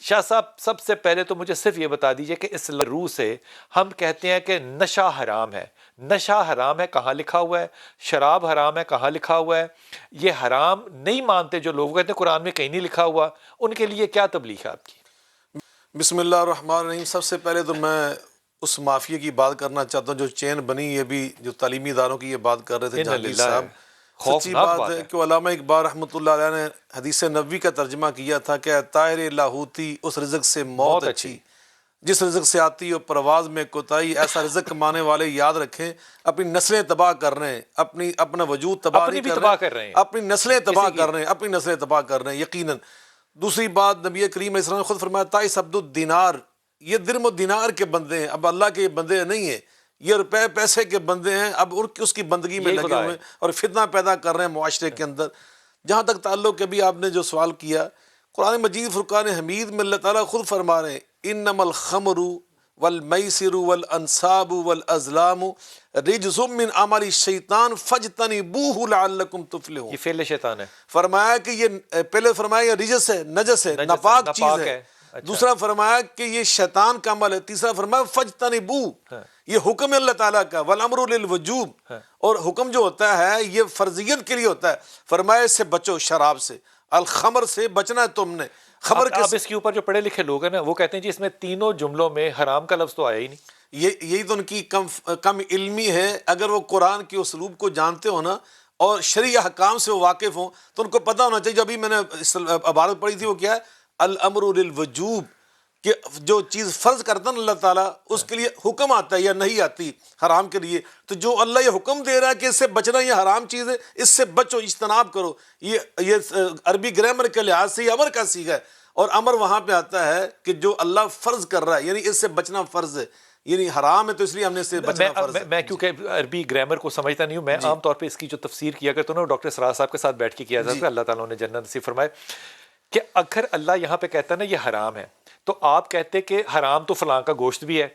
شاہ صاحب سب سے پہلے تو مجھے صرف یہ بتا دیجئے کہ اس روح سے ہم کہتے ہیں کہ نشہ حرام ہے. نشہ حرام ہے کہاں لکھا ہوا ہے؟ شراب حرام ہے کہاں لکھا ہوا ہے؟ یہ حرام نہیں مانتے جو لوگ کہتے ہیں قرآن میں کہیں نہیں لکھا ہوا، ان کے لیے کیا تبلیغ ہے آپ کی؟ بسم اللہ الرحمن الرحیم. سب سے پہلے تو میں اس مافیا کی بات کرنا چاہتا ہوں جو چین بنی، یہ بھی جو تعلیمی اداروں کی یہ بات کر رہے تھے جہانگیر صاحب. سچی بات ہے کہ علامہ اقبال رحمۃ اللہ علیہ نے حدیث نبوی کا ترجمہ کیا تھا کہ طائر لاہوتی اس رزق سے موت اچھی، جس رزق سے آتی ہو پرواز میں کوتاہی. ایسا رزق کمانے والے یاد رکھیں اپنی نسلیں تباہ کر رہے ہیں، اپنا وجود تباہ نہیں کر رہے ہیں، اپنی نسلیں تباہ کر رہے ہیں، اپنی نسلیں تباہ کر رہے ہیں یقیناً. دوسری بات نبی کریم علیہ السلام نے خود فرمایا تائس عبد الدینار، یہ درم و دینار کے بندے ہیں، اب اللہ کے بندے نہیں ہیں، یہ روپے پیسے کے بندے ہیں، اب اس کی بندگی میں لگے ہوئے ہیں اور فتنہ پیدا کر رہے ہیں معاشرے کے اندر. جہاں تک تعلق ابھی آپ نے جو سوال کیا، قرآن مجید فرقان حمید میں اللہ تعالیٰ خود فرما رہے ہیں انما الخمر والمیسر والانصاب والازلام رجس من عمل الشیطان فاجتنبوہ لعلکم تفلحون. یہ فعل شیطان ہے. فرمایا کہ یہ پہلے فرمایا یہ رجس ہے، نجس ہے، ناپاک چیز ہے. دوسرا فرمایا کہ یہ شیطان کا عمل ہے. تیسرا فرمایا فاجتنبوہ، یہ حکم ہے اللہ تعالیٰ کا، والامر للوجوب، اور حکم جو ہوتا ہے یہ فرضیت کے لیے ہوتا ہے. فرمایا اس سے بچو، شراب سے، الخمر سے بچنا ہے تم نے. خمر اب اس کے اوپر جو پڑھے لکھے لوگ ہیں نا وہ کہتے ہیں جی اس میں تینوں جملوں میں حرام کا لفظ تو آیا ہی نہیں. یہی تو ان کی کم علمی ہے. اگر وہ قرآن کے اسلوب کو جانتے ہو نا اور شرعی احکام سے وہ واقف ہوں تو ان کو پتہ ہونا چاہیے. جو ابھی میں نے عبارت پڑھی تھی وہ کیا ہے، الامر للوجوب، کہ جو چیز فرض کرتا ہے اللہ تعالیٰ اس کے لیے حکم آتا ہے یا نہیں آتی حرام کے لیے. تو جو اللہ یہ حکم دے رہا ہے کہ اس سے بچنا، یہ حرام چیز ہے، اس سے بچو، اجتناب کرو، یہ عربی گرامر کے لحاظ سے یہ امر کا صیغہ ہے. اور امر وہاں پہ آتا ہے کہ جو اللہ فرض کر رہا ہے، یعنی اس سے بچنا فرض ہے، یعنی حرام ہے تو اس لیے ہم نے اس سے بچنا فرض ہے. میں کیونکہ عربی گرامر کو سمجھتا نہیں ہوں، میں عام طور پہ اس کی جو تفسیر کیا کرتا ہوں نا ڈاکٹر سراج صاحب کے ساتھ بیٹھ کے کیا جاتا ہے، اللہ تعالیٰ نے جنت نصیب فرمائے، کہ اگر اللہ یہاں پہ کہتا ہے نا یہ حرام ہے تو آپ کہتے کہ حرام تو فلاں کا گوشت بھی ہے،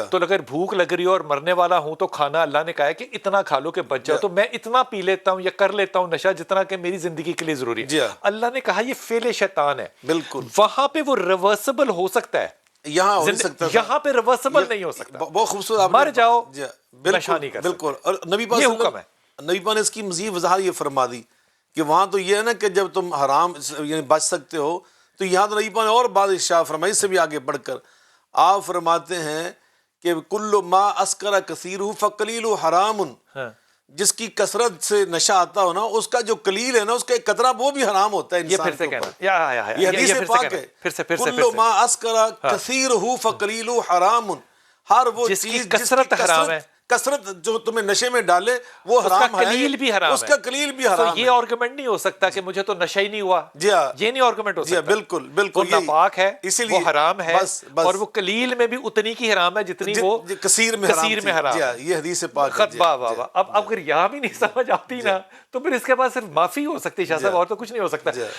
تو اگر بھوک لگ رہی ہو اور مرنے والا ہوں تو کھانا اللہ نے کہا ہے کہ اتنا کھا لو کہ بچ جاؤ، تو میں اتنا پی لیتا ہوں یا کر لیتا ہوں نشہ جتنا کہ میری زندگی کے لیے ضروری ہے. اللہ نے کہا یہ فعل شیطان ہے. بالکل وہاں پہ وہ ریورسبل ہو سکتا ہے، یہاں پہ ریورسبل نہیں ہو سکتا. بہت خوبصورت، مر جاؤ نشہ نہیں کر سکتے. بالکل. اور نبی پاک یہ حکم ہے. نبی پاک نے اس کی مزید وضاحت یہ فرما دی کہ وہاں تو یہ ہے نا کہ جب تم حرام یعنی بچ سکتے ہو، تو یہاں تو نبی پاک نے اور بات ارشاد فرمائی. اس سے بھی آگے بڑھ کر آپ فرماتے ہیں کہ کل ما اسکر کثیرہ فقلیل حرام، جس کی کثرت سے نشہ آتا ہو نا اس کا جو قلیل ہے نا اس کا ایک قطرہ وہ بھی حرام ہوتا ہے انسان کے اوپر. یہ حدیث پاک ہے، کل ما اسکر کثیرہ فقلیل حرام. ہر وہ چیز جس کی کثرت حرام ہے، کثرت جو تمہیں نشے میں ڈالے وہ حرام ہے، اس کا قلیل بھی حرام ہے. یہ آرگومنٹ نہیں ہو سکتا کہ مجھے تو نشہ ہی نہیں ہوا، یہ نہیں آرگومنٹ ہو سکتا. بالکل وہ ناپاک ہے، وہ حرام ہے، اور وہ قلیل میں بھی اتنی کی حرام ہے جتنی وہ کثیر میں حرام ہے. یہ حدیث پاک ہے. اب اگر یہاں بھی نہیں سمجھ آتی نا تو پھر اس کے بعد صرف معافی ہو سکتی شاہ صاحب، اور تو کچھ نہیں ہو سکتا.